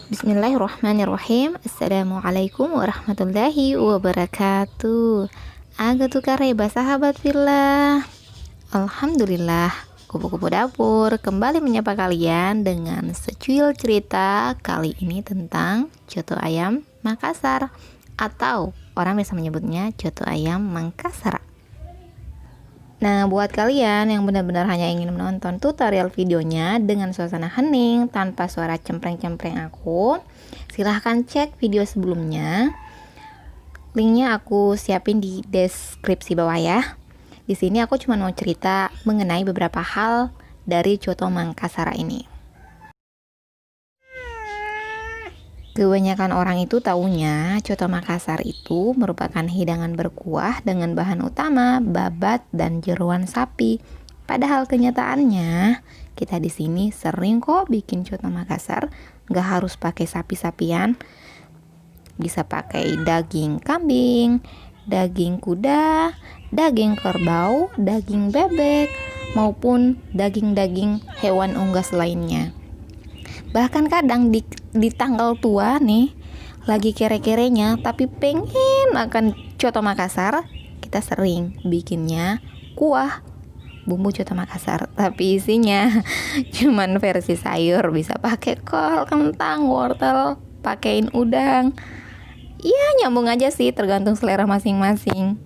Bismillahirrahmanirrahim. Assalamualaikum warahmatullahi wabarakatuh. Aga tuh kareba sahabat villa. Alhamdulillah, kupu-kupu dapur kembali menyapa kalian dengan secuil cerita. Kali ini tentang coto ayam Makassar, atau orang bisa menyebutnya coto ayam Mangkasar. Nah, buat kalian yang benar-benar hanya ingin menonton tutorial videonya dengan suasana hening tanpa suara cempreng-cempreng aku, silahkan cek video sebelumnya. Linknya aku siapin di deskripsi bawah ya. Di sini aku cuma mau cerita mengenai beberapa hal dari coto Mangkasar ini. Kebanyakan orang itu taunya coto Makassar itu merupakan hidangan berkuah dengan bahan utama babat dan jeroan sapi. Padahal kenyataannya kita di sini sering kok bikin coto Makassar, nggak harus pakai sapi-sapian, bisa pakai daging kambing, daging kuda, daging kerbau, daging bebek, maupun daging-daging hewan unggas lainnya. Bahkan kadang di tanggal tua nih, lagi kere-kerenya tapi pengen makan coto Makassar, kita sering bikinnya kuah bumbu coto Makassar, tapi isinya cuman versi sayur, bisa pakai kol, kentang, wortel, pakein udang. Ya nyambung aja sih, tergantung selera masing-masing.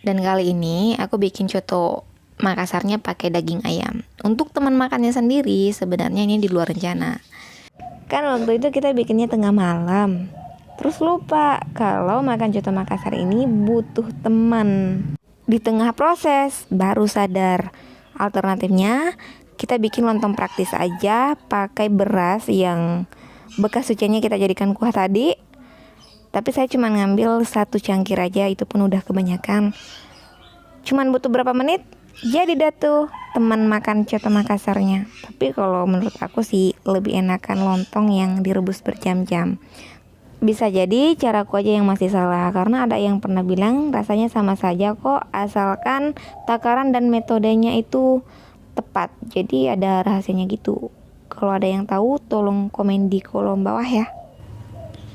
Dan kali ini aku bikin coto Makassarnya pakai daging ayam. Untuk teman makannya sendiri sebenarnya ini di luar rencana. Kan waktu itu kita bikinnya tengah malam, terus lupa kalau makan coto Makassar ini butuh teman. Di tengah proses baru sadar. Alternatifnya kita bikin lontong praktis aja, pakai beras yang bekas cuciannya kita jadikan kuah tadi. Tapi saya cuma ngambil 1 cangkir aja, itu pun udah kebanyakan. Cuman butuh berapa menit jadi dah tuh teman makan coto Makassarnya. Tapi kalau menurut aku sih lebih enakan lontong yang direbus berjam-jam. Bisa jadi caraku aja yang masih salah, karena ada yang pernah bilang rasanya sama saja kok, asalkan takaran dan metodenya itu tepat. Jadi ada rahasianya gitu. Kalau ada yang tahu tolong komen di kolom bawah ya.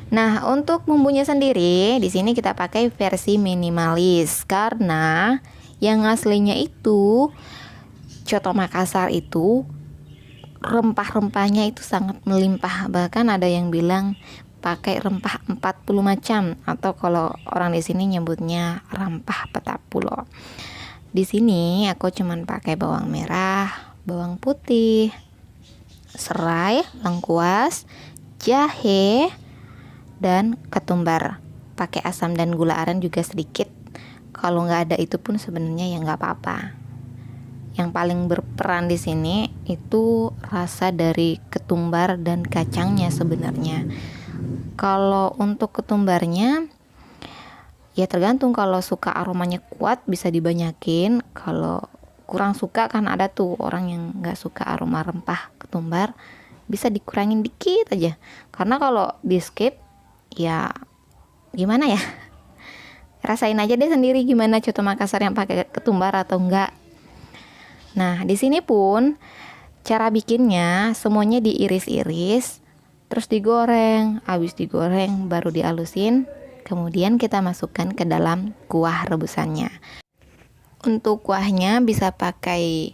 Nah, untuk bumbunya sendiri di sini kita pakai versi minimalis, karena yang aslinya itu coto Makassar itu rempah-rempahnya itu sangat melimpah. Bahkan ada yang bilang pakai rempah 40 macam, atau kalau orang di sini nyebutnya rempah petapulo. Di sini aku cuman pakai bawang merah, bawang putih, serai, lengkuas, jahe, dan ketumbar. Pakai asam dan gula aren juga sedikit. Kalau nggak ada itu pun sebenarnya ya nggak apa-apa. Yang paling berperan di sini itu rasa dari ketumbar dan kacangnya sebenarnya. Kalau untuk ketumbarnya ya tergantung, kalau suka aromanya kuat bisa dibanyakin. Kalau kurang suka, kan ada tuh orang yang nggak suka aroma rempah ketumbar, bisa dikurangin dikit aja. Karena kalau di skip ya gimana ya, rasain aja deh sendiri gimana coto Makassar yang pakai ketumbar atau enggak. Nah, di sini pun cara bikinnya semuanya diiris-iris, terus digoreng. Habis digoreng baru dihalusin, kemudian kita masukkan ke dalam kuah rebusannya. Untuk kuahnya bisa pakai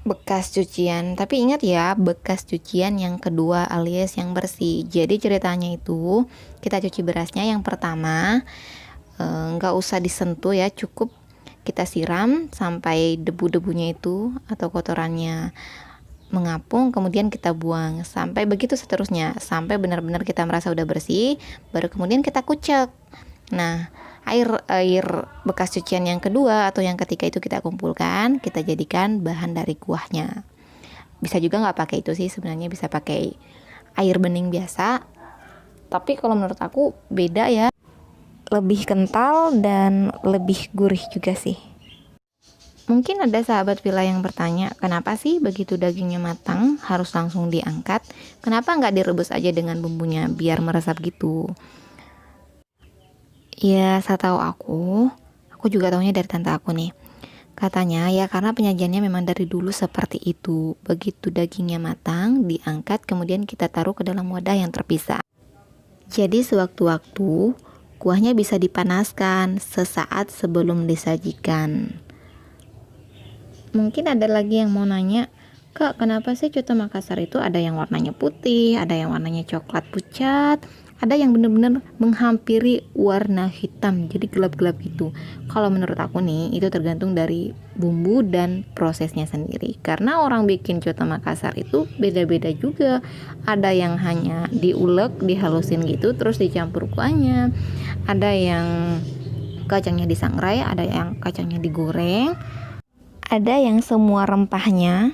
bekas cucian, tapi ingat ya, bekas cucian yang kedua alias yang bersih. Jadi ceritanya itu kita cuci berasnya yang pertama, nggak usah disentuh ya, cukup kita siram sampai debu-debunya itu atau kotorannya mengapung, kemudian kita buang sampai begitu seterusnya, sampai benar-benar kita merasa udah bersih, baru kemudian kita kucek. Nah, air bekas cucian yang kedua atau yang ketiga itu kita kumpulkan, kita jadikan bahan dari kuahnya. Bisa juga nggak pakai itu sih, sebenarnya bisa pakai air bening biasa, tapi kalau menurut aku beda ya, lebih kental dan lebih gurih juga sih. Mungkin ada sahabat villa yang bertanya, kenapa sih begitu dagingnya matang harus langsung diangkat? Kenapa nggak direbus aja dengan bumbunya biar meresap gitu? Ya, setahu aku juga tahunya dari tante aku nih. Katanya ya karena penyajiannya memang dari dulu seperti itu. Begitu dagingnya matang, diangkat kemudian kita taruh ke dalam wadah yang terpisah. Jadi sewaktu-waktu kuahnya bisa dipanaskan sesaat sebelum disajikan. Mungkin ada lagi yang mau nanya, Kak, kenapa sih coto Makassar itu ada yang warnanya putih, ada yang warnanya coklat pucat, ada yang bener-bener menghampiri warna hitam, jadi gelap-gelap gitu. Kalau menurut aku nih, itu tergantung dari bumbu dan prosesnya sendiri. Karena orang bikin coto Makassar itu beda-beda juga. Ada yang hanya diulek, dihalusin gitu, terus dicampur kuahnya. Ada yang kacangnya disangrai, ada yang kacangnya digoreng. Ada yang semua rempahnya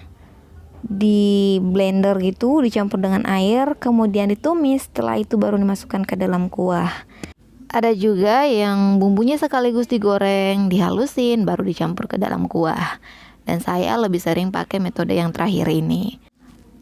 di blender gitu, dicampur dengan air, kemudian ditumis, setelah itu baru dimasukkan ke dalam kuah. Ada juga yang bumbunya sekaligus digoreng, dihalusin, baru dicampur ke dalam kuah. Dan saya lebih sering pakai metode yang terakhir ini.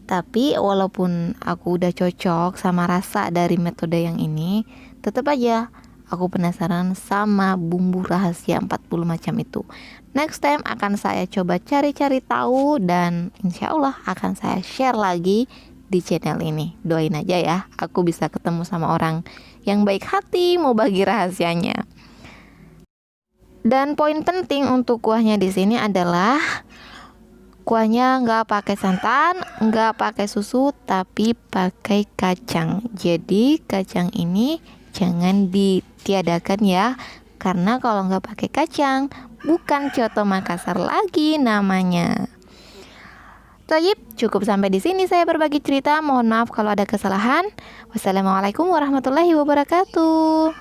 Tapi walaupun aku udah cocok sama rasa dari metode yang ini, tetap aja aku penasaran sama bumbu rahasia 40 macam itu. Next time akan saya coba cari-cari tahu dan insya Allah akan saya share lagi di channel ini. Doain aja ya, aku bisa ketemu sama orang yang baik hati mau bagi rahasianya. Dan poin penting untuk kuahnya di sini adalah kuahnya nggak pakai santan, nggak pakai susu, tapi pakai kacang. Jadi kacang ini jangan ditiadakan ya, karena kalau nggak pakai kacang bukan coto Makassar lagi namanya. Toyib, cukup sampai di sini saya berbagi cerita. Mohon maaf kalau ada kesalahan. Wassalamualaikum warahmatullahi wabarakatuh.